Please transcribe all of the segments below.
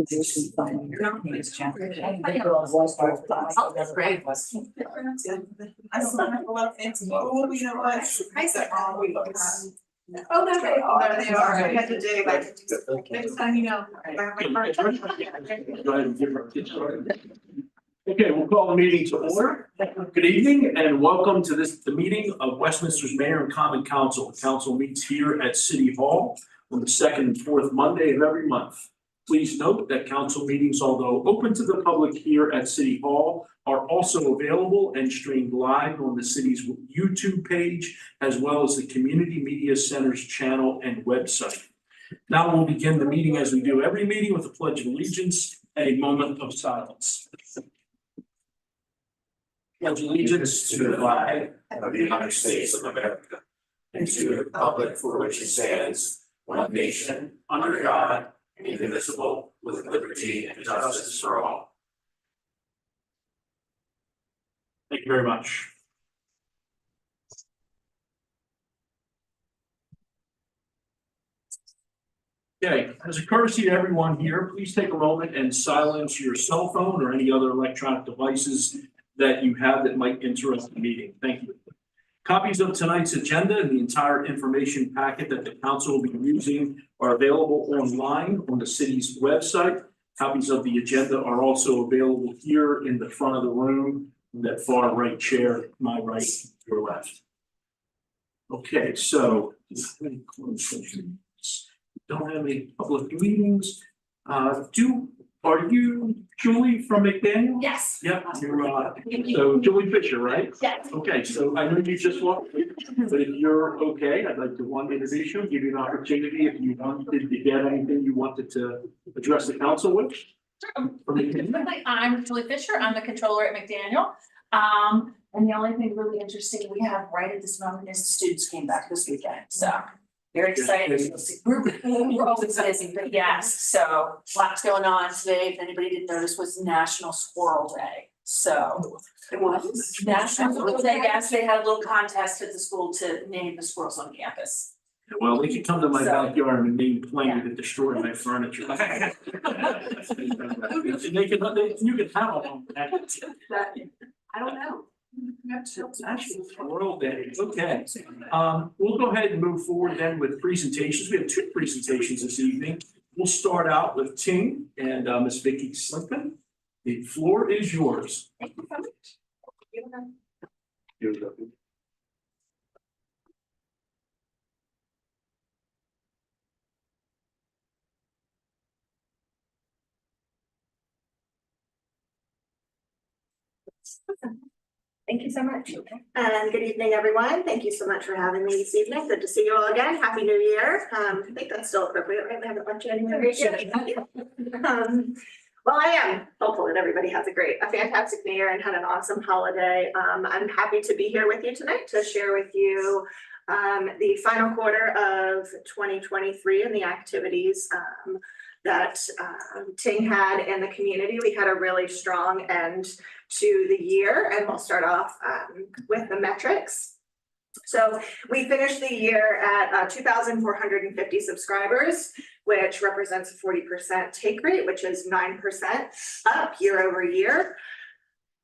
Oh, that's great. I don't have a lot of fancy. Oh, you know what? Oh, there they are. There they are. I had to dig. Next time you know. Okay, we'll call the meeting to order. Good evening and welcome to the meeting of Westminster's Mayor and Common Council. The council meets here at City Hall on the second and fourth Monday of every month. Please note that council meetings, although open to the public here at City Hall, are also available and streamed live on the city's YouTube page, as well as the Community Media Center's channel and website. Now we'll begin the meeting as we do every meeting with a pledge of allegiance and a moment of silence. Pledge allegiance to the flag of the United States of America and to the republic for which it stands, one nation, under God, indivisible, with liberty and justice for all. Thank you very much. Okay, as a courtesy to everyone here, please take a moment and silence your cell phone or any other electronic devices that you have that might interrupt the meeting. Thank you. Copies of tonight's agenda and the entire information packet that the council will be using are available online on the city's website. Copies of the agenda are also available here in the front of the room, in that far right chair, my right, your left. Okay, so don't have any public meetings. Are you Julie from McDaniel? Yes. Yep, you're so Julie Fisher, right? Yes. Okay, so I know you just walked in, but if you're okay, I'd like to introduce you, give you an opportunity if you wanted to get anything you wanted to address the council with. I'm Julie Fisher. I'm the controller at McDaniel. And the only thing really interesting we have right at this moment is the students came back this weekend. So very excited. You'll see we're always busy, but yes, so lots going on today. If anybody didn't notice, was National Squirrel Day. So it was National Squirrel Day. Yes, they had a little contest at the school to name the squirrels on campus. Well, they could come to my backyard and name plane that destroyed my furniture. And they can, you can have them. I don't know. Squirrel Day, okay. We'll go ahead and move forward then with presentations. We have two presentations this evening. We'll start out with Ting and Ms. Vicki Slinkman. The floor is yours. Thank you so much. Here we go. Thank you so much. And good evening, everyone. Thank you so much for having me this evening. Good to see you all again. Happy New Year. I think that's still appropriate, right? We haven't left January. Well, I am hopeful that everybody has a fantastic New Year and had an awesome holiday. I'm happy to be here with you tonight to share with you the final quarter of 2023 and the activities that Ting had in the community. We had a really strong end to the year, and we'll start off with the metrics. So we finished the year at 2,450 subscribers, which represents a 40% take rate, which is 9% up year over year.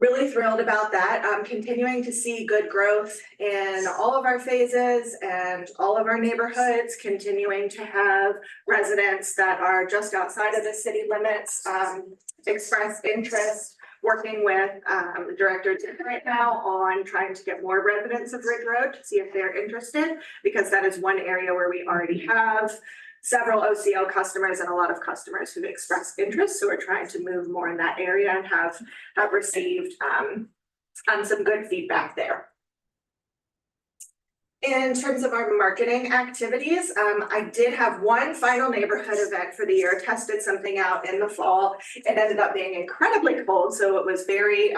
Really thrilled about that. Continuing to see good growth in all of our phases and all of our neighborhoods, continuing to have residents that are just outside of the city limits express interest, working with the director right now on trying to get more residents of Ridge Road to see if they're interested, because that is one area where we already have several OCO customers and a lot of customers who've expressed interest. So we're trying to move more in that area and have received some good feedback there. In terms of our marketing activities, I did have one final neighborhood event for the year, tested something out in the fall. It ended up being incredibly cold, so it was very,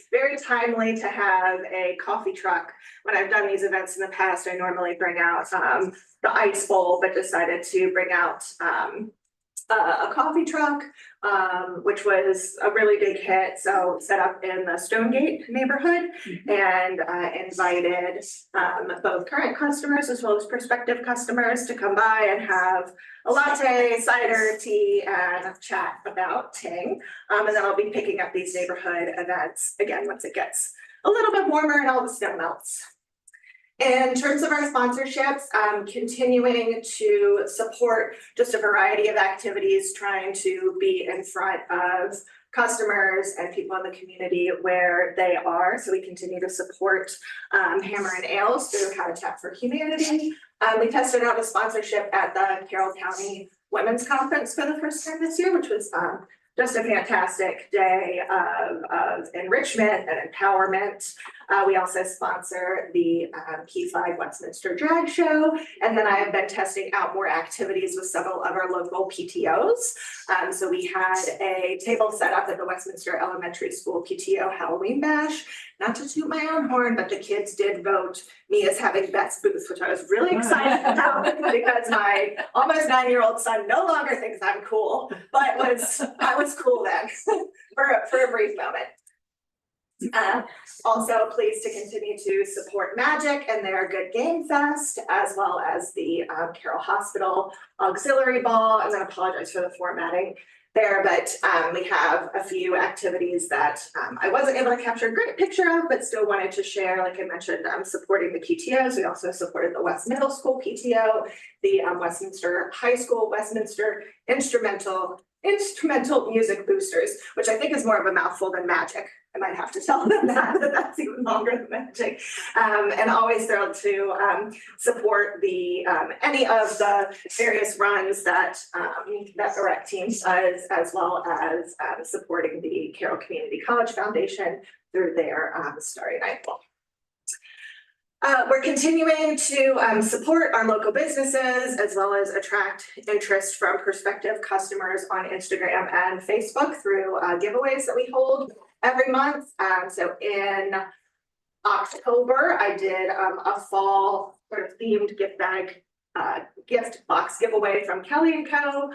very timely to have a coffee truck. When I've done these events in the past, I normally bring out the ice bowl, but decided to bring out a coffee truck, which was a really big hit. So set up in the Stonegate neighborhood and invited both current customers as well as prospective customers to come by and have a latte, cider, tea, and chat about Ting. And then I'll be picking up these neighborhood events again once it gets a little bit warmer and all the snow melts. In terms of our sponsorships, continuing to support just a variety of activities, trying to be in front of customers and people in the community where they are. So we continue to support Hammer and Ales through Habitat for Humanity. We tested out a sponsorship at the Carroll County Women's Conference for the first time this year, which was just a fantastic day of enrichment and empowerment. We also sponsor the P5 Westminster Drag Show. And then I have been testing out more activities with several of our local PTOs. So we had a table set up at the Westminster Elementary School PTO Halloween Bash. Not to toot my own horn, but the kids did vote me as having best booth, which I was really excited about because my almost 9-year-old son no longer thinks I'm cool, but I was cool then for a brief moment. Also pleased to continue to support Magic and their Good Game Fest, as well as the Carroll Hospital Auxiliary Ball. I'm going to apologize for the formatting there, but we have a few activities that I wasn't able to capture a great picture of, but still wanted to share. Like I mentioned, supporting the PTOs. We also supported the West Middle School PTO, the Westminster High School, Westminster Instrumental Music Boosters, which I think is more of a mouthful than Magic. I might have to tell them that, but that's even longer than Magic. And always thrilled to support the any of the various runs that that the rec team does, as well as supporting the Carroll Community College Foundation through their Starry Night Ball. We're continuing to support our local businesses as well as attract interest from prospective customers on Instagram and Facebook through giveaways that we hold every month. So in October, I did a fall sort of themed gift box giveaway from Kelly & Co.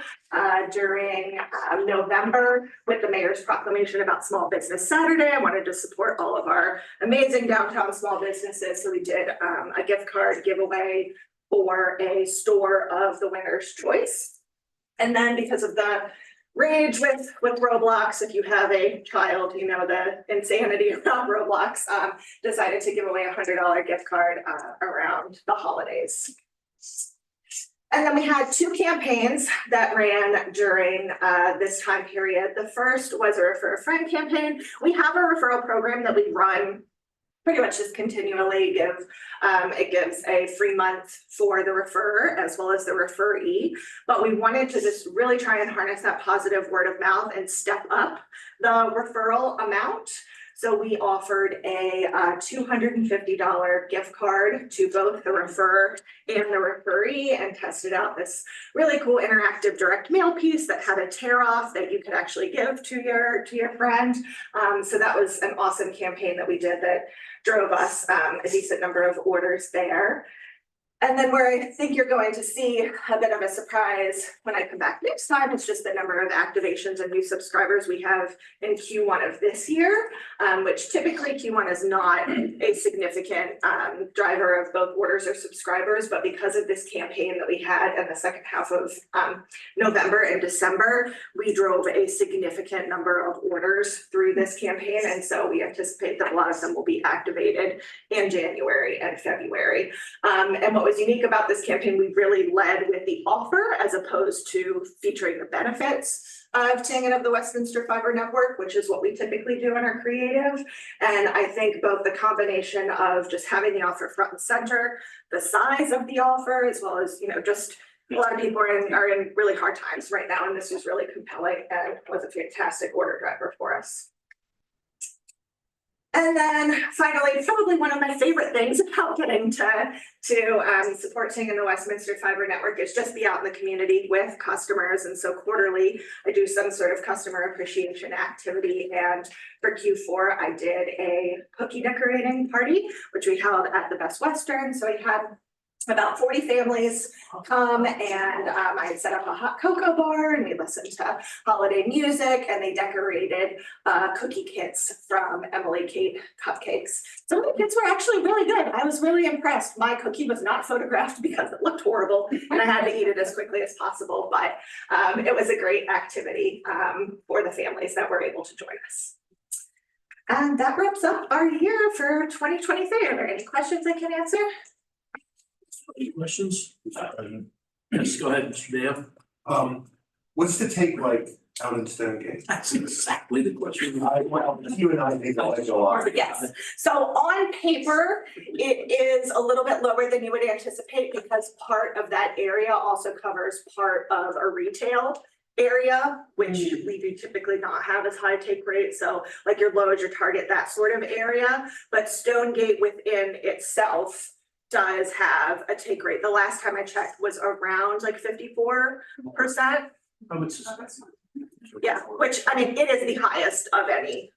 During November with the mayor's proclamation about Small Business Saturday. I wanted to support all of our amazing downtown small businesses. So we did a gift card giveaway for a store of the winner's choice. And then because of the rage with Roblox, if you have a child, you know the insanity around Roblox, decided to give away a $100 gift card around the holidays. And then we had 2 campaigns that ran during this time period. The first was a Refer a Friend campaign. We have a referral program that we run pretty much just continually. It gives a free month for the referrer as well as the referee, but we wanted to just really try and harness that positive word of mouth and step up the referral amount. So we offered a $250 gift card to both the referrer and the referee and tested out this really cool interactive direct mail piece that had a tear off that you could actually give to your friend. So that was an awesome campaign that we did that drove us a decent number of orders there. And then where I think you're going to see a bit of a surprise when I come back next time, it's just the number of activations and new subscribers we have in Q1 of this year, which typically Q1 is not a significant driver of both orders or subscribers, but because of this campaign that we had in the second half of November and December, we drove a significant number of orders through this campaign. And so we anticipate that a lot of them will be activated in January and February. And what was unique about this campaign, we really led with the offer as opposed to featuring the benefits of Ting and of the Westminster Fiber Network, which is what we typically do in our creative. And I think both the combination of just having the offer front and center, the size of the offer, as well as, you know, just a lot of people are in really hard times right now. And this was really compelling and was a fantastic order driver for us. And then finally, probably one of my favorite things about getting to support Ting and the Westminster Fiber Network is just be out in the community with customers. And so quarterly, I do some sort of customer appreciation activity. And for Q4, I did a cookie decorating party, which we held at the Best Western. So I had about 40 families come, and I had set up a hot cocoa bar, and we listened to holiday music, and they decorated cookie kits from Emily Kate Cupcakes. Some of the kits were actually really good. I was really impressed. My cookie was not photographed because it looked horrible and I had to eat it as quickly as possible, but it was a great activity for the families that were able to join us. And that wraps up our year for 2023. Are there any questions I can answer? Any questions? Yes, go ahead, Mr. Dale. What's the take like out in Stonegate? That's exactly the question. Well, you and I think I go on. Yes, so on paper, it is a little bit lower than you would anticipate because part of that area also covers part of a retail area, which we do typically not have as high take rate. So like your Lowe's, your Target, that sort of area. But Stonegate within itself does have a take rate. The last time I checked was around like 54%. I would say- Yeah, which, I mean, it is the highest of any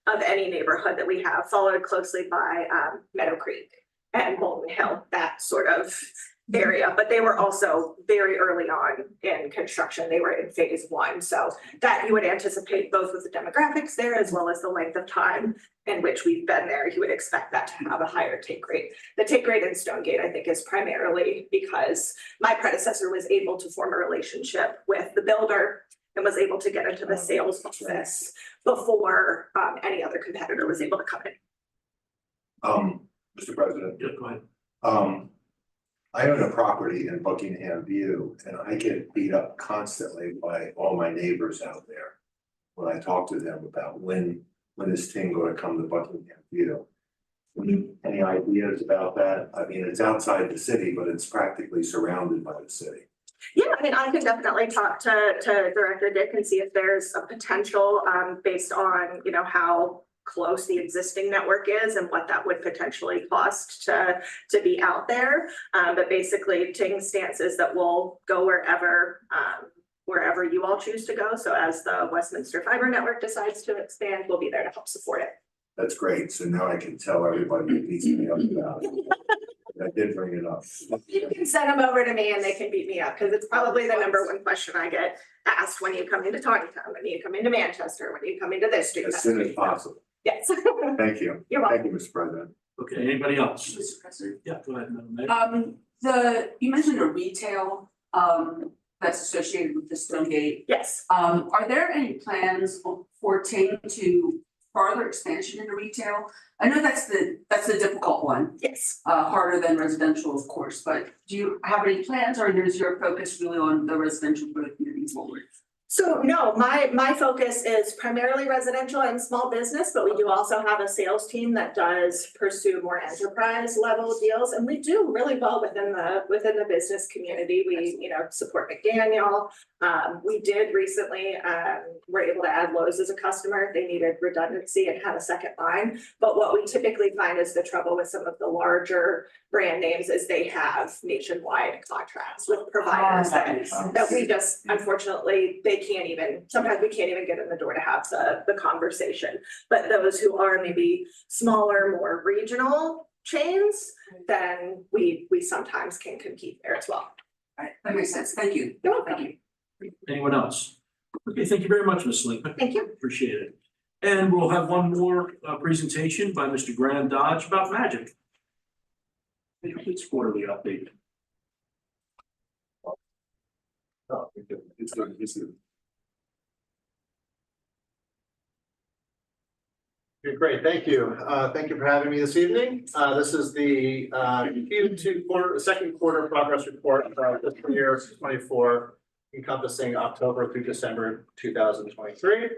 neighborhood that we have, followed closely by Meadow Creek and Bolton Hill, that sort of area. But they were also very early on in construction. They were in phase 1. So that you would anticipate both with the demographics there as well as the length of time in which we've been there, you would expect that to have a higher take rate. The take rate in Stonegate, I think, is primarily because my predecessor was able to form a relationship with the builder and was able to get into the sales office before any other competitor was able to come in. Mr. President, Yeah, go ahead. I own a property in Buckingham View and I get beat up constantly by all my neighbors out there. When I talk to them about when is Ting gonna come to Buckingham View? Any ideas about that? I mean, it's outside the city, but it's practically surrounded by the city. Yeah, I mean, I can definitely talk to Director Dick and see if there's a potential based on, you know, how close the existing network is and what that would potentially cost to be out there. But basically, Ting's stance is that we'll go wherever you all choose to go. So as the Westminster Fiber Network decides to expand, we'll be there to help support it. That's great. So now I can tell everybody who beats me up about it. I did bring it up. You can send them over to me and they can beat me up, because it's probably the #1 question I get asked when you come into Torrington, when you come into Manchester, when you come into this street. As soon as possible. Yes. Thank you. You're welcome. Thank you, Mr. President. Okay, anybody else? Mr. President. Yeah, go ahead, Madam Mayor. You mentioned a retail, that's associated with the Stonegate. Yes. Are there any plans for Ting to further expansion into retail? I know that's the difficult one, Yes. harder than residential, of course, but do you have any plans, or is your focus really on the residential growth moving forward? So no, my focus is primarily residential and small business, but we do also have a sales team that does pursue more enterprise level deals, and we do really well within the business community. We, you know, support McDaniel. We did recently, were able to add Lowe's as a customer. They needed redundancy and had a second line. But what we typically find is the trouble with some of the larger brand names is they have nationwide contracts with providers that we just, unfortunately, sometimes we can't even get in the door to have the conversation. But those who are maybe smaller, more regional chains, then we sometimes can compete there as well. Alright, that makes sense, thank you. You're welcome. Thank you. Anyone else? Okay, thank you very much, Ms. Lincoln. Thank you. Appreciate it. And we'll have one more presentation by Mr. Graham Dodge about magic. It's quarterly update. Oh, it's good. It's good. Okay, great, thank you. Thank you for having me this evening. This is the second quarter progress report for fiscal year 24, encompassing October through December 2023.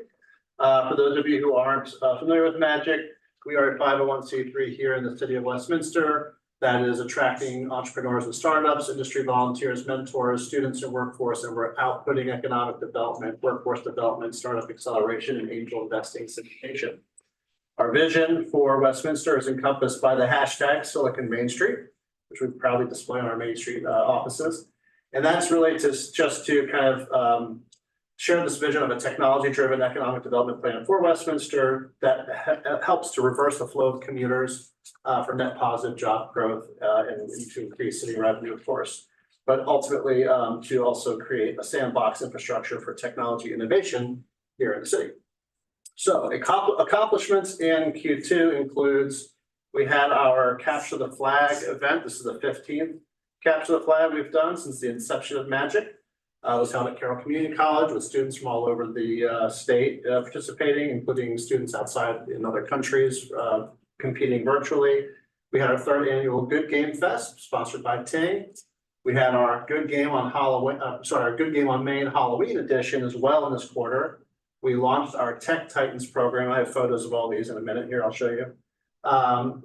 For those of you who aren't familiar with Magic, we are a 501c3 here in the city of Westminster that is attracting entrepreneurs and startups, industry volunteers, mentors, students, and workforce, and we're outputting economic development, workforce development, startup acceleration, and angel investing syndication. Our vision for Westminster is encompassed by the hashtag Silicon Main Street, which we proudly display on our Main Street offices. And that's really just to kind of shared this vision of a technology-driven economic development plan for Westminster that helps to reverse the flow of commuters for net positive job growth and to increase city revenue, of course, but ultimately to also create a sandbox infrastructure for technology innovation here in the city. So accomplishments in Q2 includes, we had our Capture the Flag event. This is the 15th Capture the Flag we've done since the inception of Magic. It was held at Carroll Community College with students from all over the state participating, including students outside in other countries competing virtually. We had our 3rd annual Good Game Fest sponsored by Ting. We had our Good Game on Halloween, our Good Game on Main Halloween edition as well in this quarter. We launched our Tech Titans program. I have photos of all these in a minute here. I'll show you.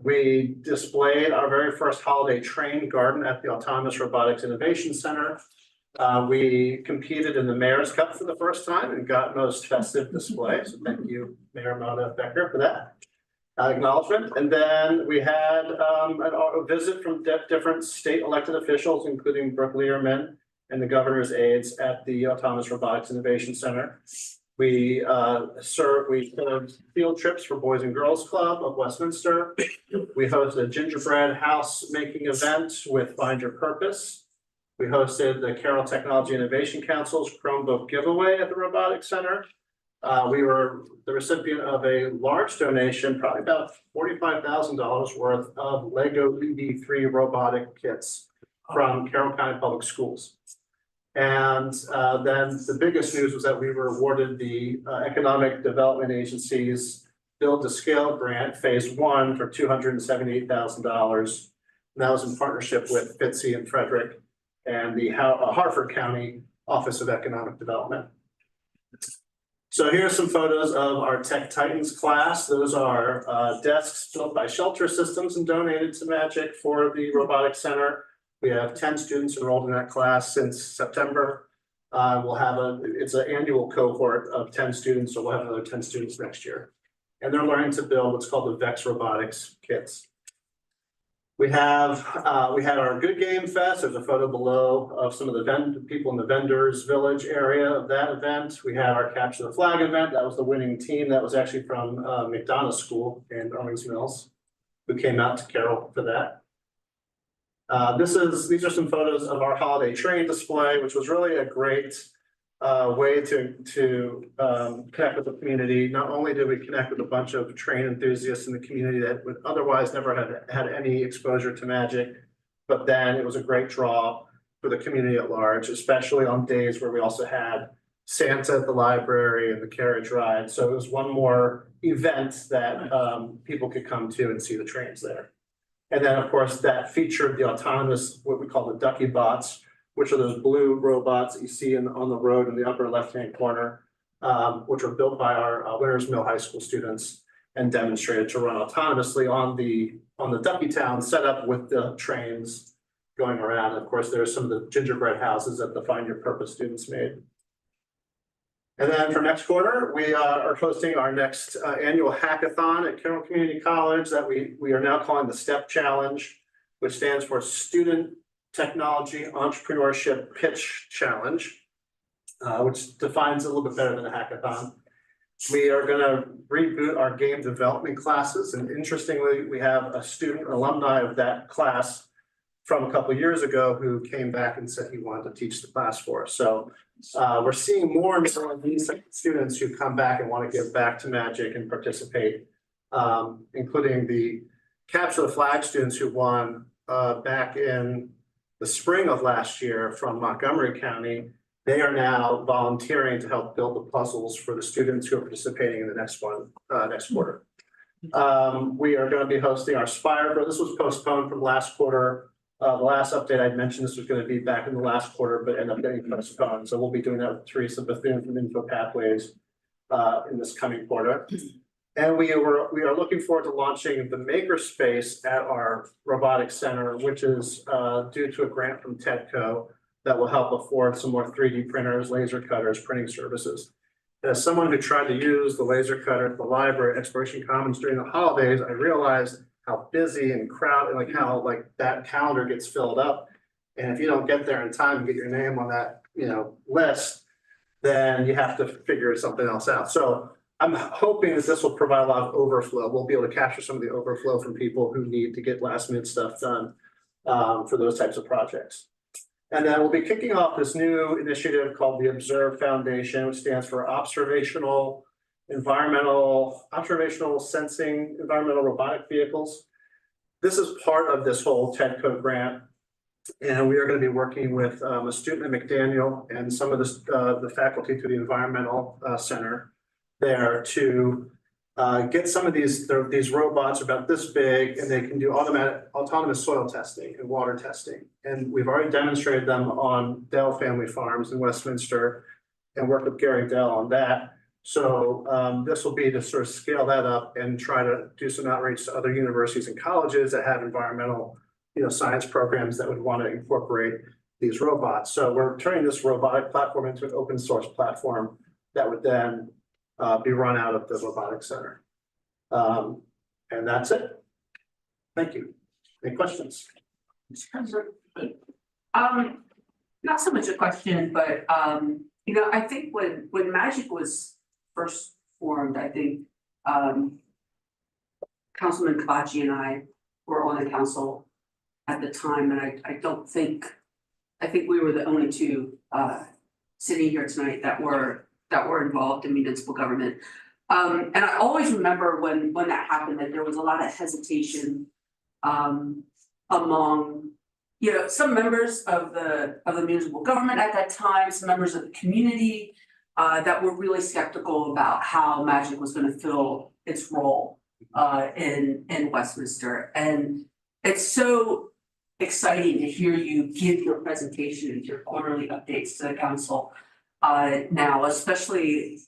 We displayed our very first holiday train garden at the Autonomous Robotics Innovation Center. We competed in the Mayor's Cup for the first time and got most festive display. So thank you, Mayor Mona Becker, for that acknowledgement. And then we had a visit from different state elected officials, including Brooke Learman and the governor's aides at the Autonomous Robotics Innovation Center. We served field trips for Boys and Girls Club of Westminster. We hosted a gingerbread house making event with Find Your Purpose. We hosted the Carroll Technology Innovation Council's Chromebook giveaway at the Robotics Center. We were the recipient of a large donation, probably about $45,000 worth of Lego EV3 robotic kits from Carroll County Public Schools. And then the biggest news was that we were awarded the Economic Development Agency's Build to Scale grant, phase 1 for $278,000. And that was in partnership with Fitzy and Frederick and the Harford County Office of Economic Development. So here's some photos of our Tech Titans class. Those are desks built by Shelter Systems and donated to Magic for the Robotics Center. We have 10 students enrolled in that class since September. It's an annual cohort of 10 students, so we'll have another 10 students next year. And they're learning to build what's called the VEX Robotics kits. We had our Good Game Fest. There's a photo below of some of the people in the vendors village area of that event. We had our Capture the Flag event. That was the winning team. That was actually from McDonough School in Owings Mills, who came out to Carroll for that. These are some photos of our holiday train display, which was really a great way to connect with the community. Not only did we connect with a bunch of train enthusiasts in the community that would otherwise never have had any exposure to Magic, but then it was a great draw for the community at large, especially on days where we also had Santa at the library and the carriage ride. So it was one more event that people could come to and see the trains there. And then, of course, that featured the autonomous, what we call the Ducky Bots, which are those blue robots that you see on the road in the upper left-hand corner, which were built by our Winners Mill High School students and demonstrated to run autonomously on the Duckytown setup with the trains going around. And of course, there's some of the gingerbread houses that the Find Your Purpose students made. And then for next quarter, we are hosting our next annual hackathon at Carroll Community College that we are now calling the STEP Challenge, which stands for Student Technology Entrepreneurship Pitch Challenge, which defines a little bit better than a hackathon. We are going to reboot our game development classes. And interestingly, we have a student, an alumni of that class from a couple of years ago who came back and said he wanted to teach the class for us. So we're seeing more and more of these students who come back and want to give back to Magic and participate, including the Capture the Flag students who won back in the spring of last year from Montgomery County. They are now volunteering to help build the puzzles for the students who are participating in the next one, next quarter. We are going to be hosting our Spire. This was postponed from last quarter. The last update I'd mentioned this was going to be back in the last quarter, but ended up getting postponed. So we'll be doing that with Teresa Bethune from Info Pathways in this coming quarter. And we are looking forward to launching the Makerspace at our robotics center, which is due to a grant from TEDCO that will help afford some more 3D printers, laser cutters, printing services. As someone who tried to use the laser cutter at the library at Exploration Commons during the holidays, I realized how busy and crowded, like how that calendar gets filled up. And if you don't get there in time and get your name on that, list, then you have to figure something else out. So I'm hoping that this will provide a lot of overflow. We'll be able to capture some of the overflow from people who need to get last minute stuff done for those types of projects. And then we'll be kicking off this new initiative called the Observe Foundation, which stands for Observational Sensing Environmental Robotic Vehicles. This is part of this whole TEDCO grant. And we are going to be working with a student at McDaniel and some of the faculty through the environmental center there to get some of these robots about this big, and they can do autonomous soil testing and water testing. And we've already demonstrated them on Dell Family Farms in Westminster and worked with Gary Dell on that. So this will be to sort of scale that up and try to do some outreach to other universities and colleges that have environmental science programs that would want to incorporate these robots. So we're turning this robotic platform into an open source platform that would then be run out of the robotics center. And that's it. Thank you. Any questions? Not so much a question, but I think when Magic was first formed, I think Councilman Kabachi and I were on the council at the time, and I think we were the only two sitting here tonight that were involved in municipal government. And I always remember when that happened, that there was a lot of hesitation among some members of the municipal government at that time, some members of the community that were really skeptical about how Magic was going to fill its role in Westminster. And it's so exciting to hear you give your presentation and your quarterly updates to the council now, especially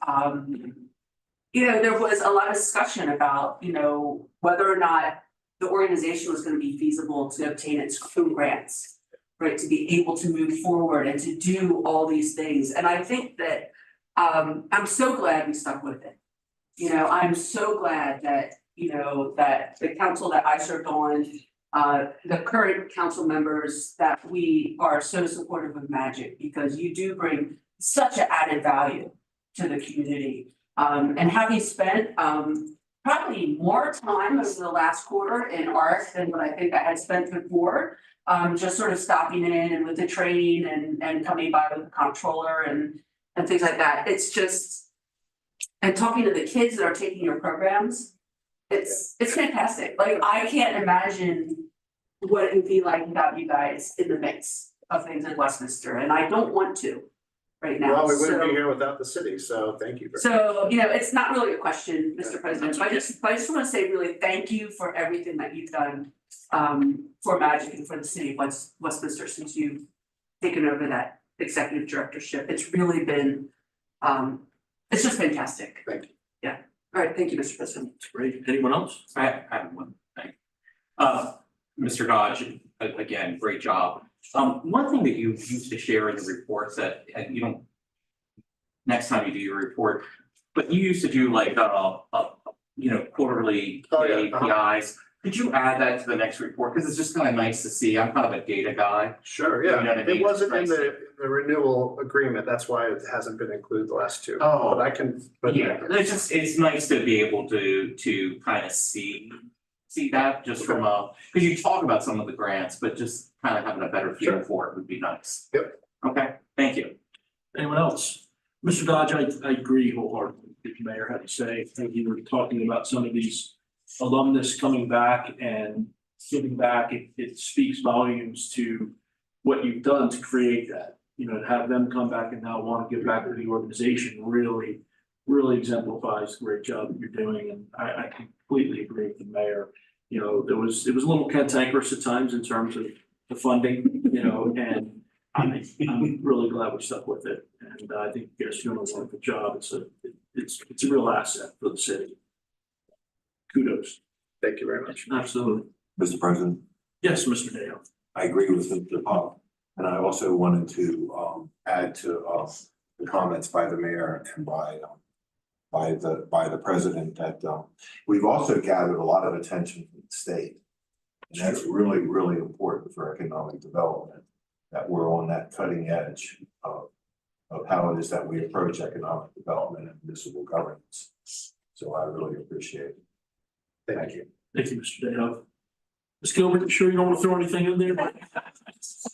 there was a lot of discussion about whether or not the organization was going to be feasible to obtain its own grants, right, to be able to move forward and to do all these things. And I think that I'm so glad we stuck with it. I'm so glad that that the council that I served on, the current council members, that we are so supportive of Magic, because you do bring such an added value to the community. And having spent probably more time over the last quarter in art than what I think I had spent before, just sort of stopping in and with the training and coming by with the comptroller and things like that. It's just, and talking to the kids that are taking your programs, it's fantastic. Like, I can't imagine what it would be like without you guys in the mix of things in Westminster, and I don't want to right now. Well, we wouldn't be here without the city, so thank you. So, it's not really a question, Mr. President, but I just want to say really thank you for everything that you've done for Magic and for the city of Westminster since you've taken over that executive directorship. It's really been, it's just fantastic. Thank you. Yeah. All right. Thank you, Mr. President. Great. Anyone else? I have one thing. Mr. Dodge, again, great job. One thing that you used to share in the reports that, and you don't, next time you do your report, but you used to do like, quarterly KPIs. Could you add that to the next report? Because it's just kind of nice to see. I'm kind of a data guy. Sure, You know what I yeah. mean? It wasn't in It's the renewal agreement. That's why it hasn't been included the last two. Oh. But I can. But Yeah, it's nice to be able to kind of see that just from because you talk about some of the grants, but just kind of having a better feel Sure. for it would be nice. Yep. Okay, thank you. Anyone else? Mr. Dodge, I agree wholeheartedly with the mayor had to say. I think you were talking about some of these alumnus coming back and giving back. It speaks volumes to what you've done to create that. To have them come back and now want to give back to the organization really exemplifies the great job that you're doing. And I completely agree with the mayor. It was a little cantankerous at times in terms of the funding, and I'm really glad we stuck with it. And I think you guys are doing a wonderful job. It's a real asset for the city. Kudos. Thank you very much. Absolutely. Mr. President, Yes, Mr. Dale. I agree with Mr. Pop. And I also wanted to add to the comments by the mayor and by the president that we've also gathered a lot of attention from the state. And that's really important for economic development, that we're on that cutting edge of of how it is that we approach economic development and municipal governance. So I really appreciate it. Thank you. Thank you, Mr. Dayhoff. Ms. Gilbert, you sure you don't want to throw anything in there? That's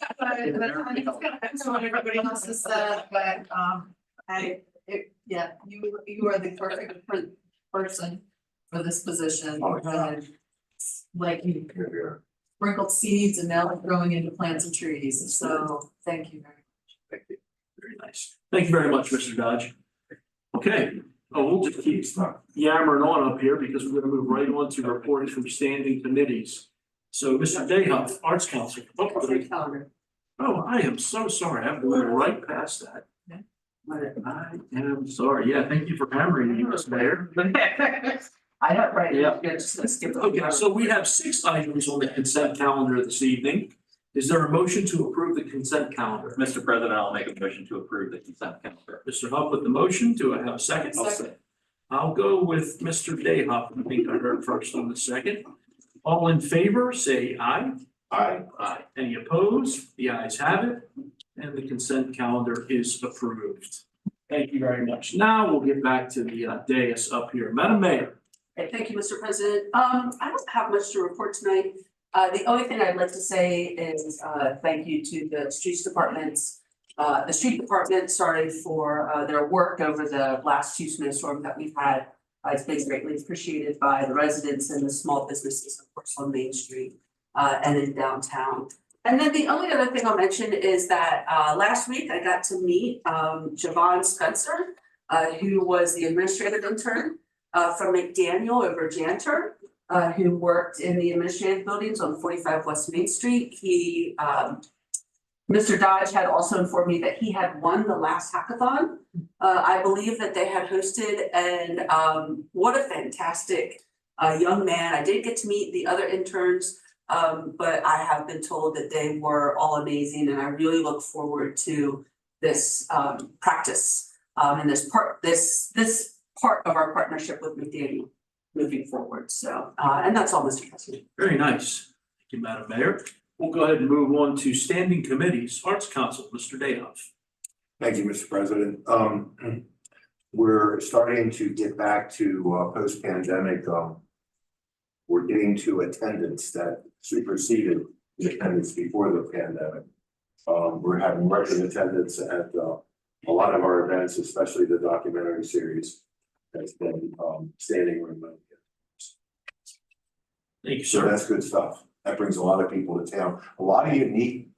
what everybody else has said, but you are the perfect person for this position. Oh, yeah. And like you Here, here. sprinkled seeds and now they're growing into plants and trees, so thank you very much. Thank you. Very nice. Thank you very much, Mr. Dodge. Okay, we'll just keep yammering on up here because we're gonna move right on to reports from standing committees. So, Mr. Dayhoff, Arts Council. Oh, I am so sorry. I'm going right past that. Yeah. I am sorry. Yeah, thank you for hammering me, Ms. Mayor. I have, right, Yeah. yeah, just gonna skip. Okay, so we have 6 items on the consent calendar this evening. Is there a motion to approve the consent calendar? Mr. President, I'll make a motion to approve the consent calendar. Mr. Huff with the motion. Do I have a second? Second. I'll go with Mr. Dayhoff. I think I heard first on the second. All in favor, say aye. Aye. Aye. Any opposed? The ayes have it, and the consent calendar is approved. Thank you very much. Now we'll get back to the dais up here. Madam Mayor. Okay, thank you, Mr. President. I don't have much to report tonight. The only thing I'd like to say is, thank you to the streets departments. The street department started for, their work over the last 2 snowstorms that we've had. It's been greatly appreciated by the residents and the small businesses, of course, on Main Street, and in downtown. And then the only other thing I'll mention is that, last week I got to meet, Javon Spencer, who was the administrative intern, from McDaniel over Janter, who worked in the administrative buildings on 45 West Main Street. He, Mr. Dodge had also informed me that he had won the last hackathon. I believe that they had hosted, and what a fantastic young man. I did get to meet the other interns, but I have been told that they were all amazing, and I really look forward to this practice and this part of our partnership with McDaniel moving forward. So, and that's all, Mr. President. Very nice. Thank you, Madam Mayor. We'll go ahead and move on to standing committees. Arts Council, Mr. Dayhoff. Thank you, Mr. President. We're starting to get back to post-pandemic. We're getting to attendance that superseded the attendance before the pandemic. We're having record attendance at a lot of our events, especially the documentary series that's been standing room only. Thank you, So sir. that's good stuff. That brings a lot of people to town. A lot of unique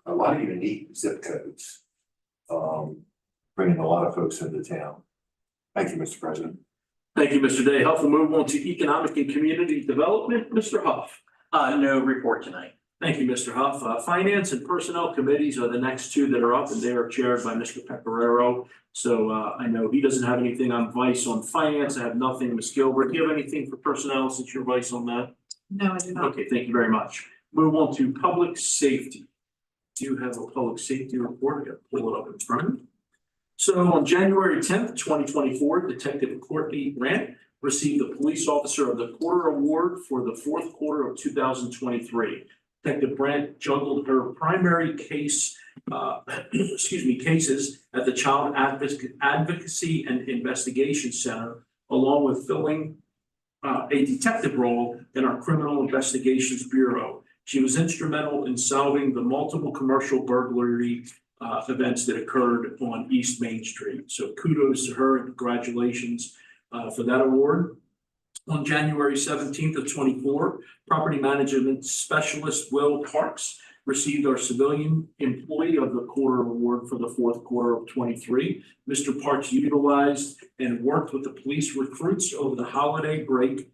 zip codes. Bringing a lot of folks into town. Thank you, Mr. President. Thank you, Mr. Dayhoff. We'll move on to economic and community development. Mr. Huff. No report tonight. Thank you, Mr. Huff. Finance and Personnel Committees are the next 2 that are up, and they are chaired by Mr. Pecoraro. So I know he doesn't have anything on vice on finance. I have nothing. Ms. Gilbert, do you have anything for personnel since you're vice on that? No, I do not. Okay, thank you very much. Move on to public safety. Do you have a public safety report? I gotta pull it up in front of me. So on January 10th, 2024, Detective Courtney Grant received the Police Officer of the Quarter Award for the 4th quarter of 2023. Detective Grant juggled her primary case, cases at the Child Advocacy and Investigation Center, along with filling a detective role in our Criminal Investigations Bureau. She was instrumental in solving the multiple commercial burglary events that occurred on East Main Street. So kudos to her and congratulations for that award. On January 17th of 24, Property Management Specialist Will Parks received our Civilian Employee of the Quarter Award for the 4th quarter of 23. Mr. Parks utilized and worked with the police recruits over the holiday break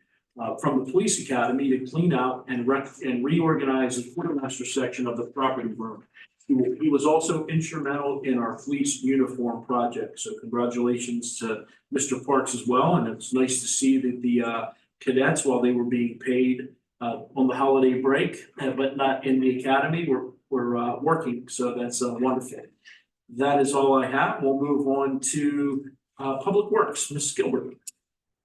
from the police academy to clean out and reorganize the quartermaster section of the property room. He was also instrumental in our police uniform project. So congratulations to Mr. Parks as well. And it's nice to see that the cadets, while they were being paid on the holiday break, but not in the academy, were working. So that's wonderful. That is all I have. We'll move on to Public Works. Ms. Gilbert.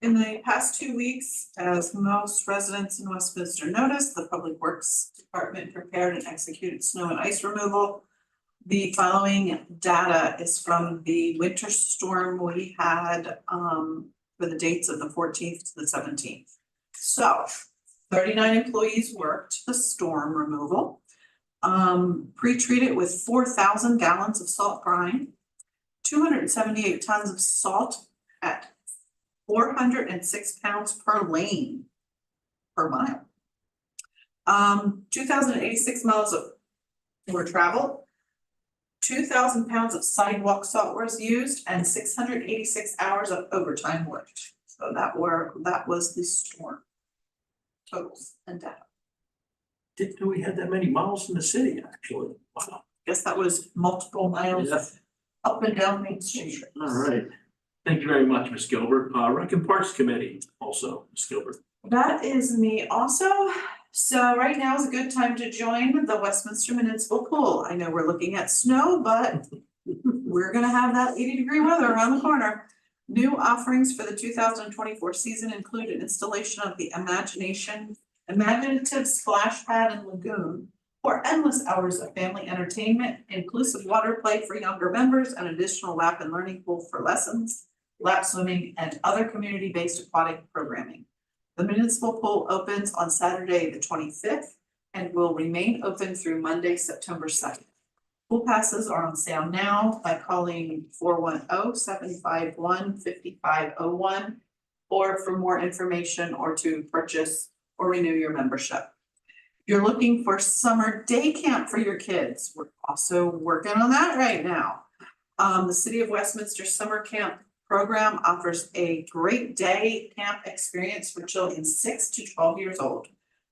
In the past 2 weeks, as most residents in Westminster noticed, the Public Works Department prepared and executed snow and ice removal The following data is from the winter storm we had for the dates of the 14th to the 17th. So 39 employees worked the storm removal. Pre-treated with 4,000 gallons of salt brine, 278 tons of salt at 406 pounds per lane per mile. 2,086 miles were traveled. 2,000 pounds of sidewalk salt was used and 686 hours of overtime worked. So that was the storm totals and data. Didn't know we had that many miles in the city, actually. Wow. Guess that was multiple miles Yeah. up and down Main Street. All right. Thank you very much, Ms. Gilbert. Rec and Parks Committee also, Ms. Gilbert. That is me also. So right now is a good time to join the Westminster Municipal Pool. I know we're looking at snow, but we're gonna have that 80-degree weather around the corner. New offerings for the 2024 season include an installation of the imaginative splash pad and lagoon for endless hours of family entertainment, inclusive water play for younger members, and additional lap and learning pool for lessons, lap swimming, and other community-based aquatic programming. The municipal pool opens on Saturday, the 25th, and will remain open through Monday, September 2nd. Pool passes are on sale now by calling 410-751-5501 or for more information or to purchase or renew your membership. If you're looking for summer day camp for your kids, we're also working on that right now. The City of Westminster Summer Camp program offers a great day camp experience for children 6 to 12 years old.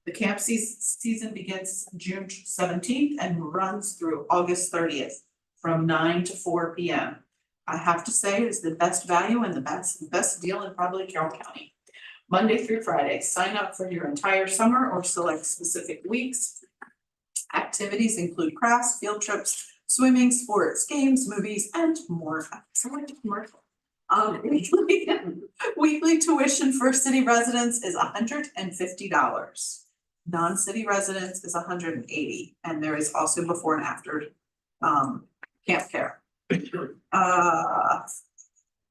The camp season begins June 17th and runs through August 30th from 9 to 4 p.m. I have to say it is the best value and the best deal in probably Carroll County. Monday through Friday, sign up for your entire summer or select specific weeks. Activities include crafts, field trips, swimming, sports, games, movies, and more. Select commercial. Weekly tuition for city residents is $150. Non-city residents is $180, and there is also before and after camp care.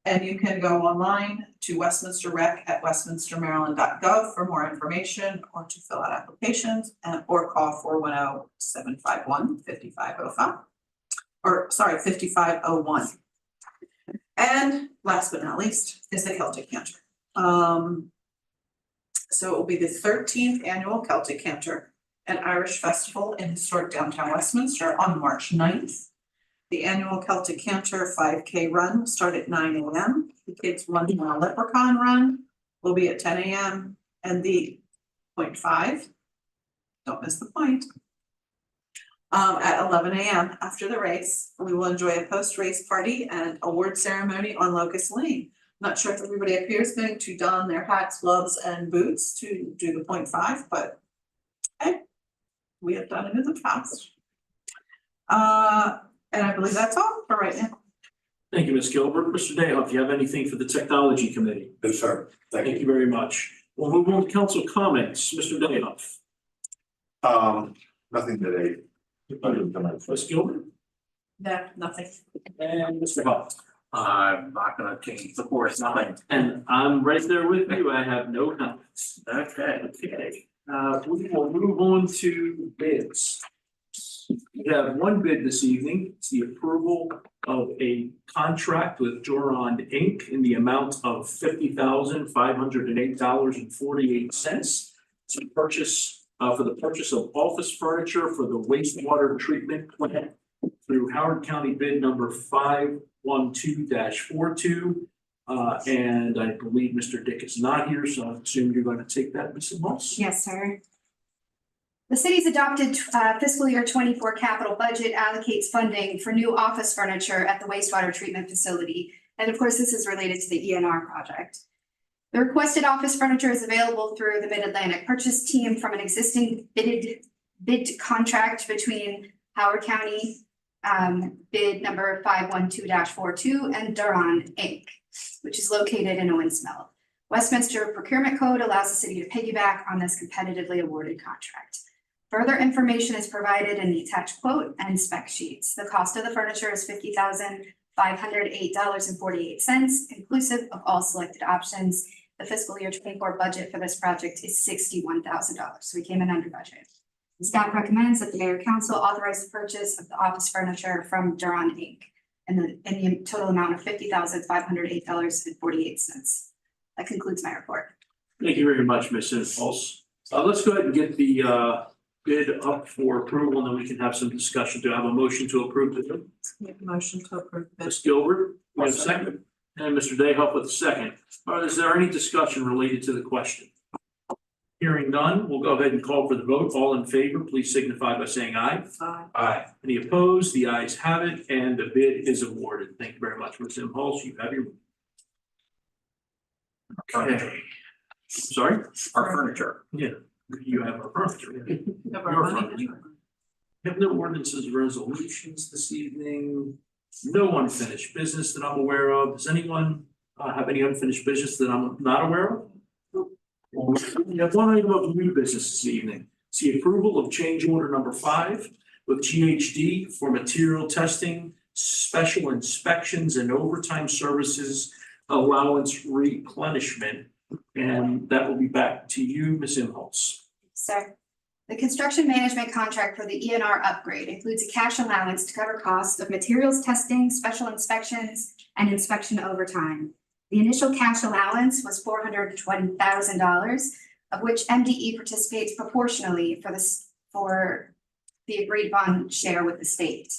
And you can go online to Westminster Rec at westminstermaryland.gov for more information or to fill out applications or call 410-751-5505. Or sorry, 5501. And last but not least is the Celtic Canter. So it will be the 13th annual Celtic Canter, an Irish festival in historic downtown Westminster on March 9th. The annual Celtic Canter 5K run will start at 9 a.m. The kids' 1 mile leprechaun run will be at 10 a.m. and the 0.5, don't miss the point, at 11 a.m. After the race. We will enjoy a post-race party and award ceremony on Locust Lane. Not sure if everybody up here is going to don their hats, gloves, and boots to do the 0.5, but hey, we have done it in the past. And I believe that's all for right now. Thank you, Ms. Gilbert. Mr. Dayhoff, you have anything for the Technology Committee? No, sir. Thank you very much. We'll move on to council comments. Mr. Dayhoff. Nothing today. Ms. Gilbert No, nothing. and Mr. Huff. I'm not gonna change the course, nothing. And I'm right there with you. I have no comments. Okay. Okay, we will move on to bids. We have one bid this evening. It's the approval of a contract with Durand Inc. in the amount of $50,508.48 to purchase, for the purchase of office furniture for the wastewater treatment plant through Howard County bid number 512-42. And I believe Mr. Dick is not here, so I assume you're going to take that, Mrs. Moss? Yes, sir. The city's adopted fiscal year 24 capital budget allocates funding for new office furniture at the wastewater treatment facility. And of course, this is related to the ENR project. The requested office furniture is available through the Mid-Atlantic Purchase Team from an existing bid contract between Howard County bid number 512-42 and Durand Inc., which is located in Owens Mill. Westminster Procurement Code allows the city to piggyback on this competitively awarded contract. Further information is provided in the attached quote and spec sheets. The cost of the furniture is $50,508.48, inclusive of all selected options. The fiscal year 24 budget for this project is $61,000, so we came in under budget. Staff recommends that the mayor council authorize the purchase of the office furniture from Duran Inc. in the total amount of $50,508.48. That concludes my report. Thank you very much, Ms. Impulse. Let's go ahead and get the bid up for approval, and then we can have some discussion. Do I have a motion to approve the bid? Make a motion to approve this. Ms. Gilbert, we have a second, and Mr. Dayhoff with a second. Is there any discussion related to the question? Hearing none, we'll go ahead and call for the vote. All in favor, please signify by saying aye. Aye. Any opposed? The ayes have it, and the bid is awarded. Thank you very much, Ms. Impulse. You have your. Okay. Sorry? Our furniture. Yeah, you have our furniture. Have our Your money. furniture. We have no ordinances, resolutions this evening. No unfinished business that I'm aware of. Does anyone have any unfinished business that I'm not aware of? We have one item of new business this evening. It's the approval of change order number 5 with GHD for material testing, special inspections and overtime services allowance replenishment. And that will be back to you, Ms. Impulse. Sir, the construction management contract for the ENR upgrade includes a cash allowance to cover costs of materials testing, special inspections, and inspection overtime. The initial cash allowance was $420,000, of which MDE participates proportionally for the agreed upon share with the state.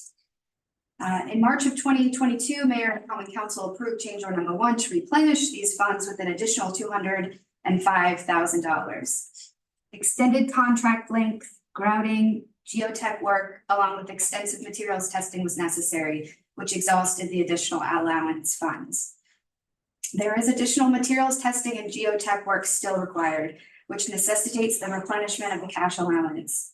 In March of 2022, Mayor and Common Council approved change order number 1 to replenish these funds with an additional $205,000. Extended contract length, grouting, geotech work, along with extensive materials testing was necessary, which exhausted the additional allowance funds. There is additional materials testing and geotech work still required, which necessitates the replenishment of the cash allowance.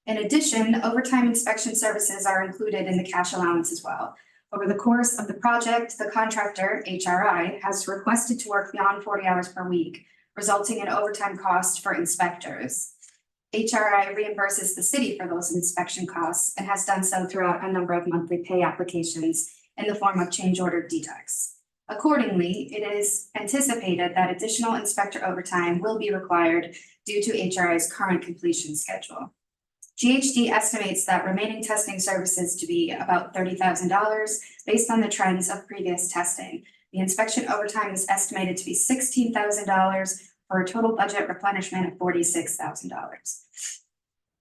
In addition, overtime inspection services are included in the cash allowance as well. Over the course of the project, the contractor, HRI, has requested to work beyond 40 hours per week, resulting in overtime costs for inspectors. HRI reimburses the city for those inspection costs and has done so throughout a number of monthly pay applications in the form of change order deducts. Accordingly, it is anticipated that additional inspector overtime will be required due to HRI's current completion schedule. GHD estimates that remaining testing services to be about $30,000 based on the trends of previous testing. The inspection overtime is estimated to be $16,000 for a total budget replenishment of $46,000.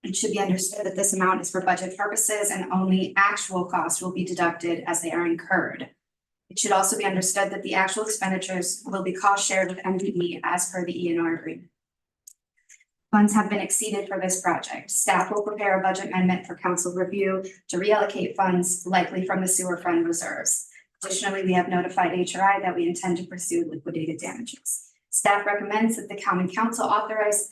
It should be understood that this amount is for budget purposes and only actual costs will be deducted as they are incurred. It should also be understood that the actual expenditures will be cost shared with MDE as per the ENR agreement. Funds have been exceeded for this project. Staff will prepare a budget amendment for council review to reallocate funds likely from the sewer fund reserves. Additionally, we have notified HRI that we intend to pursue liquidated damages. Staff recommends that the common council authorize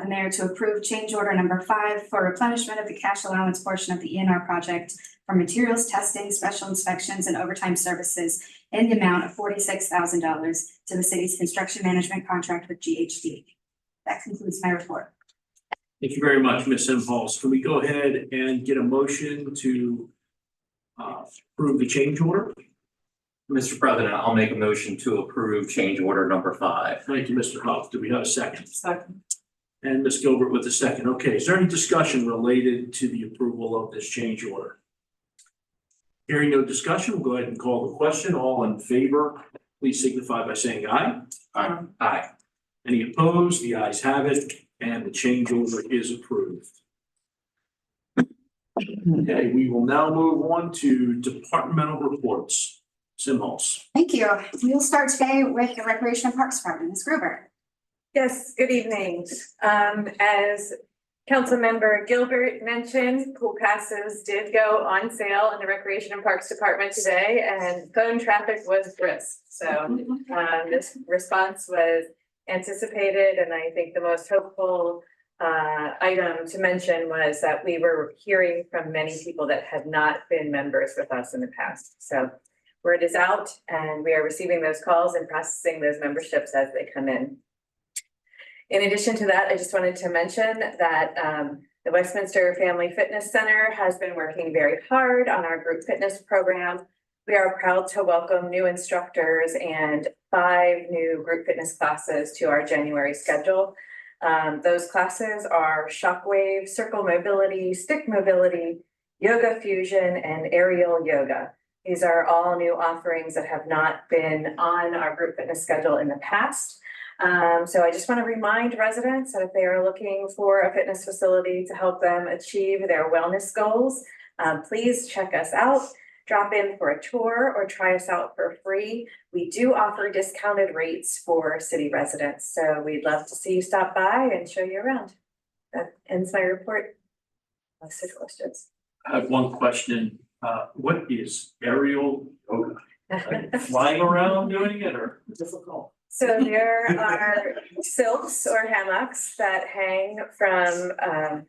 the mayor to approve change order number 5 for replenishment of the cash allowance portion of the ENR project for materials testing, special inspections, and overtime services in the amount of $46,000 to the city's construction management contract with GHD. That concludes my report. Thank you very much, Ms. Impulse. Can we go ahead and get a motion to approve the change order? Mr. President, I'll make a motion to approve change order number 5. Thank you, Mr. Huff. Do we have a second? Second. And Ms. Gilbert with a second. Okay, is there any discussion related to the approval of this change order? Hearing no discussion, we'll go ahead and call the question. All in favor, please signify by saying aye. Aye. Any opposed? The ayes have it, and the change order is approved. Okay, we will now move on to departmental reports. Simhols. Thank you. We will start today with the Recreation and Parks Department. Ms. Gruber. Yes, good evening. As Councilmember Gilbert mentioned, pool passes did go on sale in the Recreation and Parks Department today, and phone traffic was brisk. So this response was anticipated, and I think the most hopeful item to mention was that we were hearing from many people that had not been members with us in the past. So word is out, and we are receiving those calls and processing those memberships as they come in. In addition to that, I just wanted to mention that The Westminster Family Fitness Center has been working very hard on our group fitness program. We are proud to welcome new instructors and 5 new group fitness classes to our January schedule. Those classes are Shockwave, Circle Mobility, Stick Mobility, Yoga Fusion, and Aerial Yoga. These are all new offerings that have not been on our group fitness schedule in the past. So I just want to remind residents that if they are looking for a fitness facility to help them achieve their wellness goals, please check us out. Drop in for a tour or try us out for free. We do offer discounted rates for city residents, so we'd love to see you stop by and show you around. That ends my report. Unless there's questions. I have one question. What is aerial yoga? Like flying around doing it or difficult? So there are silks or hammocks that hang from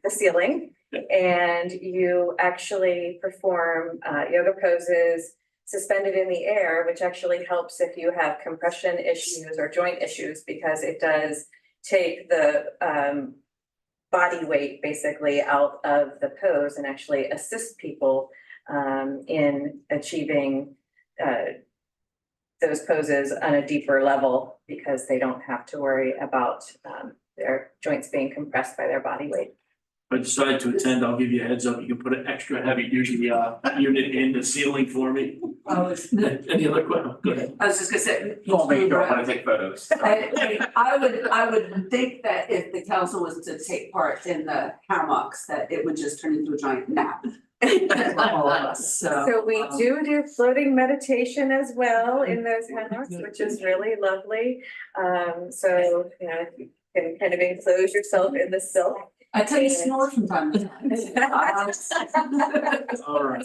the ceiling. And you actually perform yoga poses suspended in the air, which actually helps if you have compression issues or joint issues, because it does take the body weight basically out of the pose and actually assist people in achieving those poses on a deeper level, because they don't have to worry about their joints being compressed by their body weight. If I decide to attend, I'll give you a heads up. You can put an extra heavy duty unit in the ceiling for me. Any other questions? Go ahead. I was just gonna say. I'll make sure I want to take photos. I would think that if the council was to take part in the hammocks, that it would just turn into a giant nap. For all of us, So we do floating meditation as well in those hammocks, which is really lovely. So, you know, you can kind of enclose yourself in the silk. I tell you snore from time to time. All right.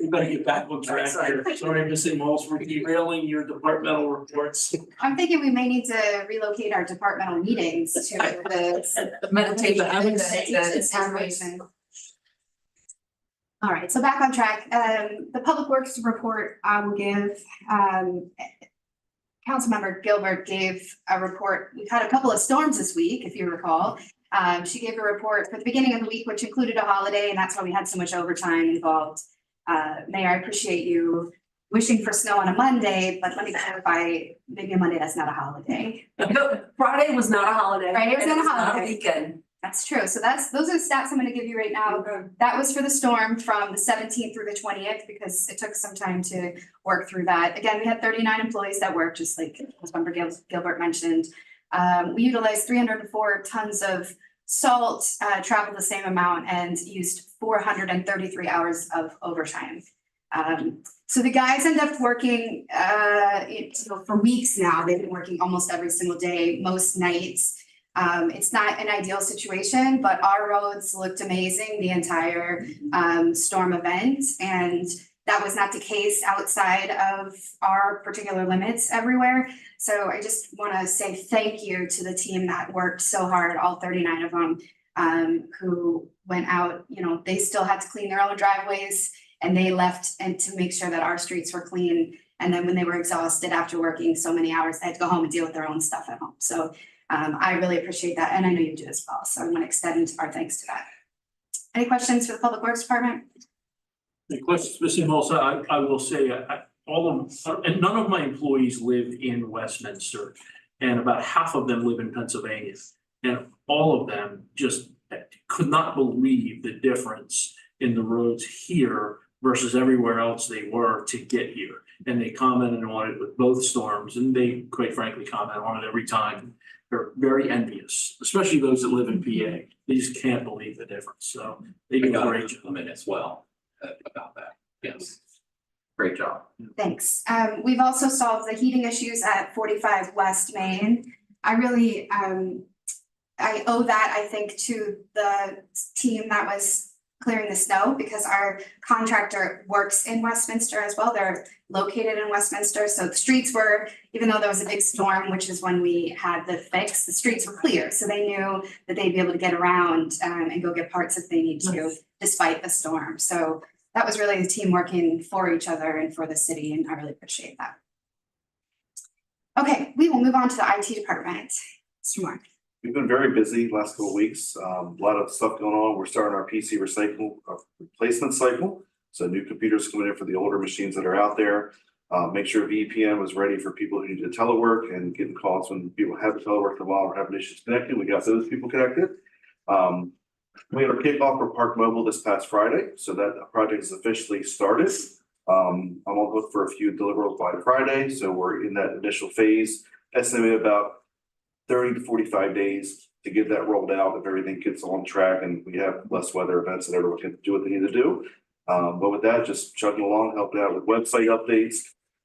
We better get back on track here. Sorry, Ms. Moss, for derailing your departmental reports. I'm thinking we may need to relocate our departmental meetings to the Meditation. situation. All right, so back on track. The Public Works report I will give, Councilmember Gilbert gave a report. We've had a couple of storms this week, if you recall. She gave a report for the beginning of the week, which included a holiday, and that's why we had so much overtime involved. Mayor, I appreciate you wishing for snow on a Monday, but let me clarify, maybe a Monday, that's not a holiday. No, Friday was not a holiday. Friday was and not a it holiday. weekend. That's true. So those are the stats I'm gonna give you right now. That was for the storm from the 17th through the 20th, because it took some time to work through that. Again, we had 39 employees that worked, just like Councilmember Gilbert mentioned. We utilized 304 tons of salt, traveled the same amount, and used 433 hours of overtime. So the guys end up working for weeks now. They've been working almost every single day, most nights. It's not an ideal situation, but our roads looked amazing the entire storm event, and that was not the case outside of our particular limits everywhere. So I just want to say thank you to the team that worked so hard, all 39 of them, who went out. You know, they still had to clean their own driveways, and they left and to make sure that our streets were clean. And then when they were exhausted after working so many hours, they had to go home and deal with their own stuff at home. So I really appreciate that, and I know you do as well. So I want to extend our thanks to that. Any questions for the Public Works Department? The questions, Ms. Moss, I will say, all of, and none of my employees live in Westminster, and about half of them live in Pennsylvania. And all of them just could not believe the difference in the roads here versus everywhere else they were to get here. And they commented on it with both storms, and they quite frankly comment on it every time. They're very envious, especially those that live in PA. They just can't believe the difference. So they do a great job. As well about that. Yes. Great job. Thanks. We've also solved the heating issues at 45 West Main. I really, I owe that, I think, to the team that was clearing the snow, because our contractor works in Westminster as well. They're located in Westminster. So the streets were, even though there was a big storm, which is when we had the fix, the streets were clear. So they knew that they'd be able to get around and go get parts if they need to, despite the storm. So that was really the team working for each other and for the city, and I really appreciate that. Okay, we will move on to the IT department. Mr. Moore. We've been very busy last couple of weeks, a lot of stuff going on. We're starting our PC replacement cycle. So new computers coming in for the older machines that are out there. Make sure VPN was ready for people who need to telework and getting calls when people have to telework while we're having issues connecting. We got those people connected. We had our kickoff for Park Mobile this past Friday, so that project is officially started. I'm on look for a few deliverables by Friday, so we're in that initial phase. Estimate about 30 to 45 days to get that rolled out if everything gets on track and we have less weather events and everyone can do what they need to do. But with that, just chugging along, helping out with website updates.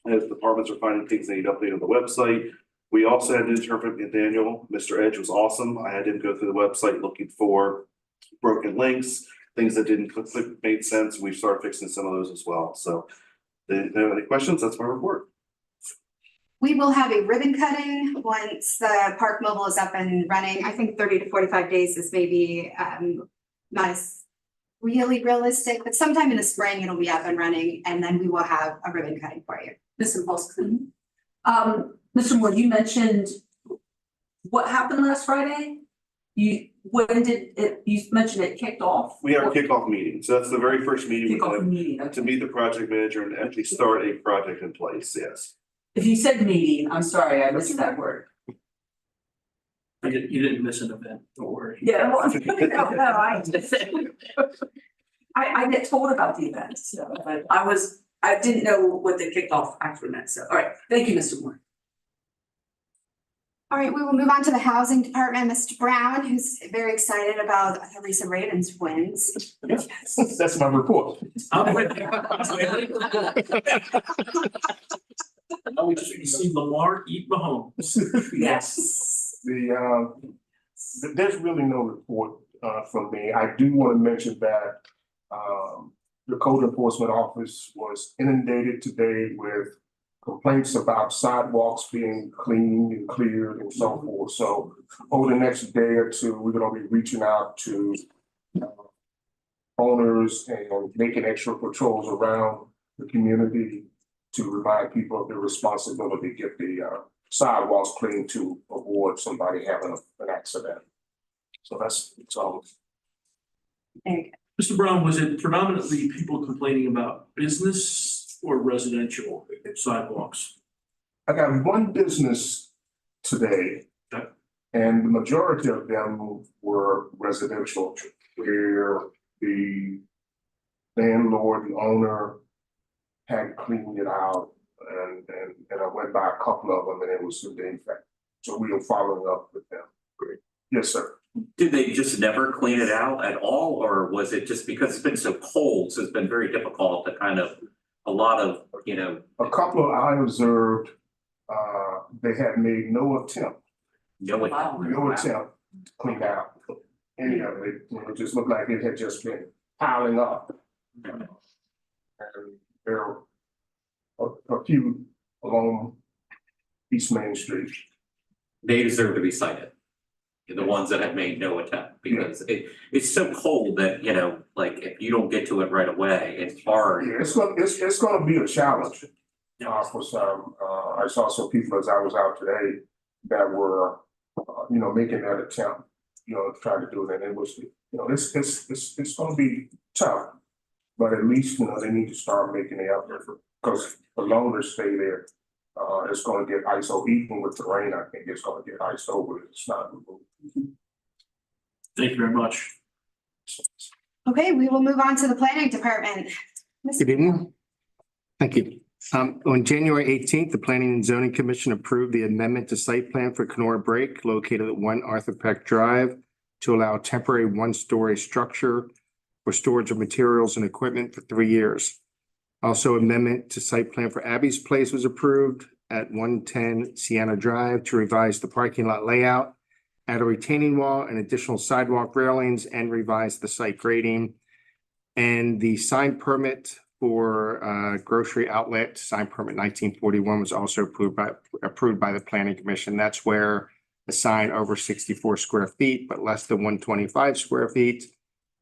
As departments are finding things they need to update on the website. We also had an intern from Daniel. Mr. Edge was awesome. I had him go through the website looking for broken links, things that didn't click made sense. We've started fixing some of those as well. So if you have any questions, that's my report. We will have a ribbon cutting once the Park Mobile is up and running. I think 30 to 45 days is maybe not as really realistic, but sometime in the spring it'll be up and running, and then we will have a ribbon cutting for you. Ms. Impulse. Mr. Moore, you mentioned what happened last Friday? You mentioned it kicked off? We had our kickoff meeting. So that's the very first meeting with Kickoff them meeting, to okay. meet the project manager and actually start a project in place. Yes. If you said meeting, I'm sorry, I missed that word. You didn't miss an event, don't worry. Yeah, well, I get told about the event, so, but I didn't know what the kickoff actually meant, so, all right, thank you, Mr. Moore. All right, we will move on to the housing department. Mr. Brown, who's very excited about the recent Ravens wins. That's my report. Now we just see Lamar eat Mahomes. Yes. There's really no report from me. I do want to mention that the code enforcement office was inundated today with complaints about sidewalks being cleaned and cleared and so forth. So over the next day or two, we're going to be reaching out to owners and making extra patrols around the community to remind people of their responsibility to get the sidewalks cleaned to avoid somebody having an accident. So that's all. Mr. Brown, was it predominantly people complaining about business or residential sidewalks? I got one business today. Okay. And the majority of them were residential, where the landlord, the owner had cleaned it out, and I went by a couple of them and it was some defect. So we are following up with them. Great. Yes, sir. Did they just never clean it out at all, or was it just because it's been so cold, so it's been very difficult to kind of, a lot of, you know. A couple of I observed, they had made no attempt to clean out any of it. It just looked like it had just been piling up. And there are a few along East Main Street. They deserve to be cited. The ones that have made no attempt, because it's so cold that, you know, like if you don't get to it right away, it's hard. Yeah, it's gonna be a challenge for some. I saw some people as I was out today that were, making that attempt, to try to do it, and it was, it's gonna be tough. But at least, they need to start making the effort, because the longer stay there, it's gonna get ice over. Even with the rain, I think it's gonna get ice over. It's not removed. Thank you very much. Okay, we will move on to the planning department. Good evening. Thank you. On January 18th, the Planning and Zoning Commission approved the amendment to site plan for Kenora Break located at 1 Arthur Peck Drive to allow temporary one-story structure for storage of materials and equipment for 3 years. Also, amendment to site plan for Abby's Place was approved at 110 Sienna Drive to revise the parking lot layout, add a retaining wall and additional sidewalk railings, and revise the site grading. And the sign permit for grocery outlet, sign permit 1941, was also approved by the Planning Commission. That's where a sign over 64 square feet but less than 125 square feet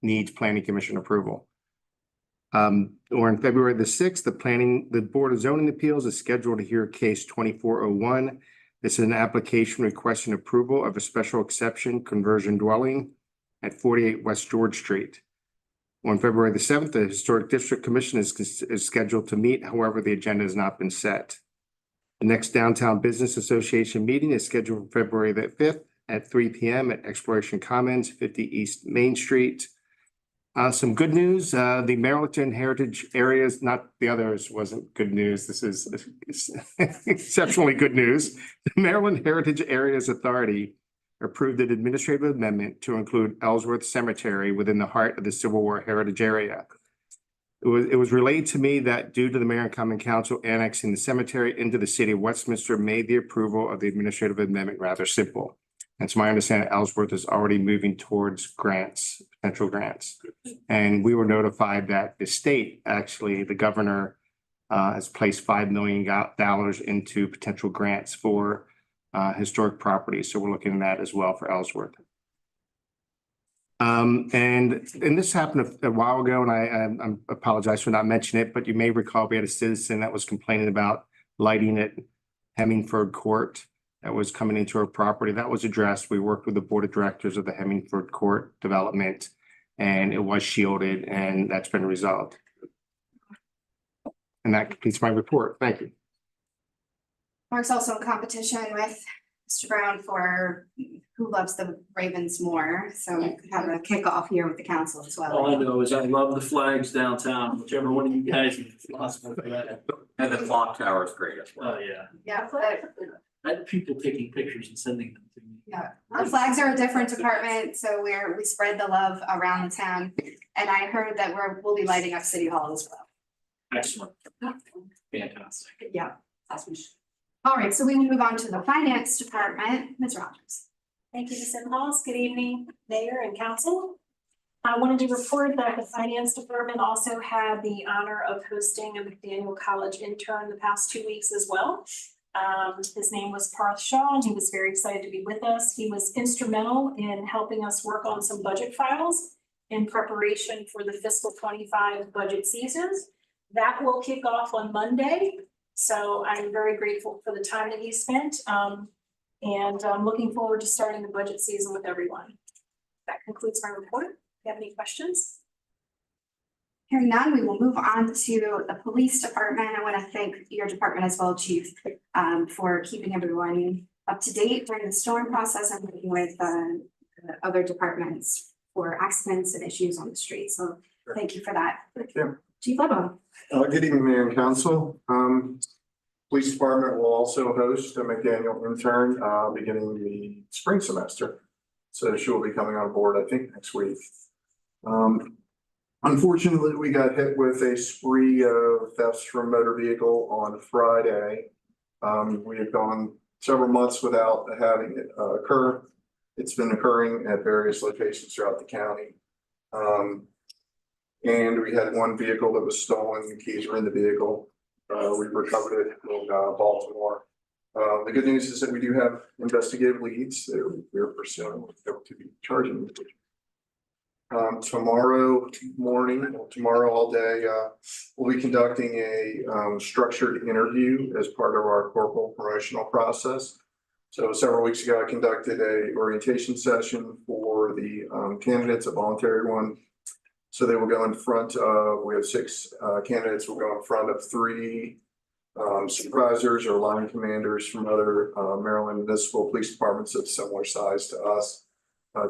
needs Planning Commission approval. Or on February the 6th, the Board of Zoning Appeals is scheduled to hear case 2401. This is an application requesting approval of a special exception conversion dwelling at 48 West George Street. On February the 7th, the Historic District Commission is scheduled to meet. However, the agenda has not been set. The next Downtown Business Association meeting is scheduled for February the 5th at 3 p.m. at Exploration Commons, 50 East Main Street. Some good news, the Maryland Heritage Areas, not the others wasn't good news. This is exceptionally good news. The Maryland Heritage Areas Authority approved an administrative amendment to include Ellsworth Cemetery within the heart of the Civil War Heritage Area. It was relayed to me that due to the Mayor and Common Council annexing the cemetery into the city of Westminster made the approval of the administrative amendment rather simple. It's my understanding Ellsworth is already moving towards grants, potential grants. And we were notified that the state, actually, the governor has placed $5 million into potential grants for historic properties. So we're looking at that as well for Ellsworth. And this happened a while ago, and I apologize for not mentioning it, but you may recall we had a citizen that was complaining about lighting at Hemmingford Court that was coming into our property. That was addressed. We worked with the board of directors of the Hemmingford Court development, and it was shielded, and that's been resolved. And that completes my report. Thank you. Mark's also in competition with Mr. Brown for who loves the Ravens more, so we could have a kickoff here with the council as well. All I know is I love the flags downtown, whichever one of you guys is responsible for that. And the clock tower is great as well. Oh, yeah. Yeah, I had people taking pictures and sending them to me. yeah. Our flags are a different department, so we spread the love around the town. And I heard that we'll be lighting up City Hall as well. Excellent. Fantastic. Yeah. All right, so we will move on to the finance department. Ms. Rogers. Thank you, Ms. Imhoff. Good evening, Mayor and Council. I wanted to report that the Finance Department also had the honor of hosting a McDaniel College intern the past 2 weeks as well. His name was Parth Shaw, and he was very excited to be with us. He was instrumental in helping us work on some budget files in preparation for the fiscal 25 budget seasons. That will kick off on Monday. So I'm very grateful for the time that he spent, and I'm looking forward to starting the budget season with everyone. That concludes my report. If you have any questions? Hearing none, we will move on to the police department. I want to thank your department as well, Chief, for keeping everyone up to date during the storm process and working with the other departments for accidents and issues on the street. So thank you for that. Thank you. Chief Lebeau. Good evening, Mayor and Council. Police Department will also host a McDaniel intern beginning the spring semester. So she will be coming on board, I think, next week. Unfortunately, we got hit with a spree of thefts from motor vehicle on Friday. We had gone several months without having it occur. It's been occurring at various locations throughout the county. And we had one vehicle that was stolen, the keys were in the vehicle. We recovered it in Baltimore. The good news is that we do have investigative leads that we're pursuing to be charging. Tomorrow morning, or tomorrow all day, we'll be conducting a structured interview as part of our corporal promotional process. So several weeks ago, I conducted a orientation session for the candidates, a voluntary one. So they will go in front of, we have 6 candidates, will go in front of 3 supervisors or line commanders from other Maryland municipal police departments of similar size to us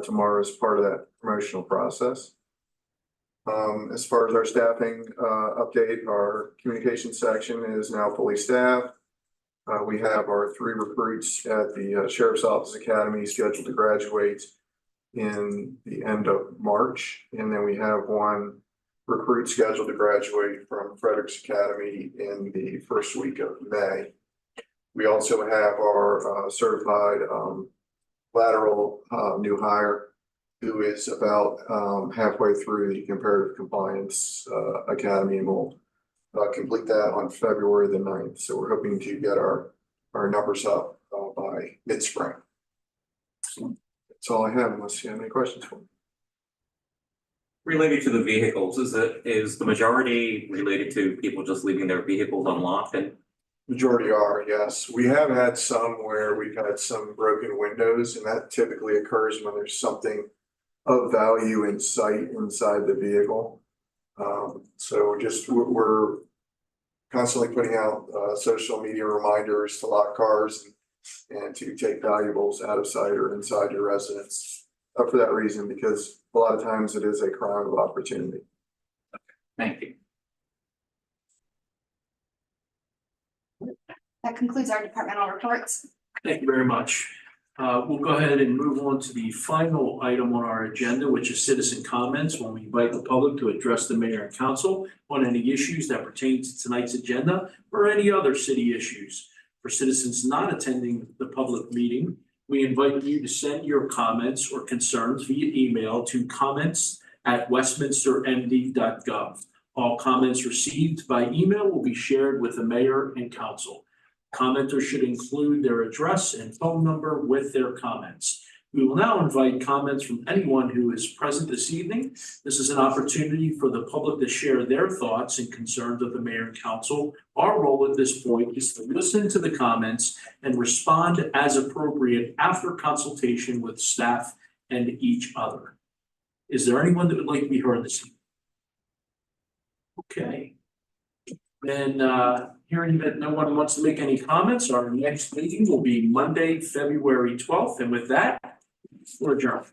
tomorrow as part of that promotional process. As far as our staffing update, our communication section is now fully staffed. We have our 3 recruits at the Sheriff's Office Academy scheduled to graduate in the end of March. And then we have 1 recruit scheduled to graduate from Frederick's Academy in the first week of May. We also have our certified lateral new hire who is about halfway through the comparative compliance academy, and we'll complete that on February the 9th. So we're hoping to get our numbers up by mid-spring. That's all I have, unless you have any questions for me. Related to the vehicles, is the majority related to people just leaving their vehicles unlocked? And Majority are, yes. We have had some where we've had some broken windows, and that typically occurs when there's something of value in sight inside the vehicle. So just we're constantly putting out social media reminders to lock cars and to take valuables out of sight or inside your residence. For that reason, because a lot of times it is a crime of opportunity. Thank you. That concludes our departmental reports. Thank you very much. We'll go ahead and move on to the final item on our agenda, which is citizen comments, when we invite the public to address the mayor and council on any issues that pertain to tonight's agenda or any other city issues. For citizens not attending the public meeting, we invite you to send your comments or concerns via email to comments@westminstermd.gov. All comments received by email will be shared with the mayor and council. Commenters should include their address and phone number with their comments. We will now invite comments from anyone who is present this evening. This is an opportunity for the public to share their thoughts and concerns of the mayor and council. Our role at this point is to listen to the comments and respond as appropriate after consultation with staff and each other. Is there anyone that would like to be heard this evening? Okay. Then, hearing that no one wants to make any comments, our next meeting will be Monday, February 12th. And with that, we're adjourned.